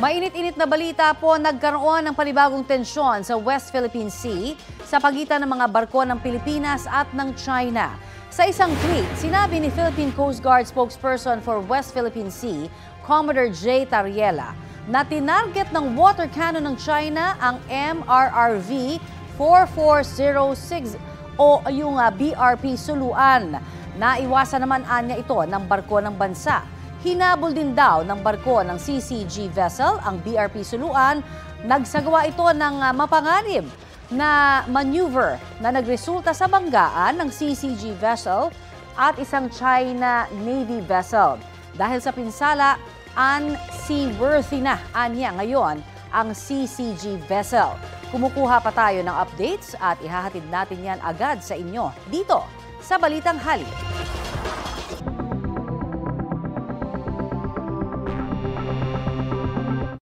Mainit-init na balita po, nagkaroon ng panibagong tensyon sa West Philippine Sea sa pagitan ng mga barko ng Pilipinas at ng China. Sa isang tweet, sinabi ni Philippine Coast Guard spokesperson for West Philippine Sea, Commodore J. Tariela, na tinarget ng water cannon ng China ang MRRV 4406 o yung BRP Suluan. Naiwasan naman anya ito ng barko ng bansa. Hinabol din daw ng barko ng CCG vessel ang BRP Suluan. Nagsagawa ito ng mapanganib na maneuver na nagresulta sa banggaan ng CCG vessel at isang China Navy vessel. Dahil sa pinsala, unseaworthy na anya ngayon ang CCG vessel. Kumukuha pa tayo ng updates at ihahatid natin yan agad sa inyo dito sa Balitang Hali.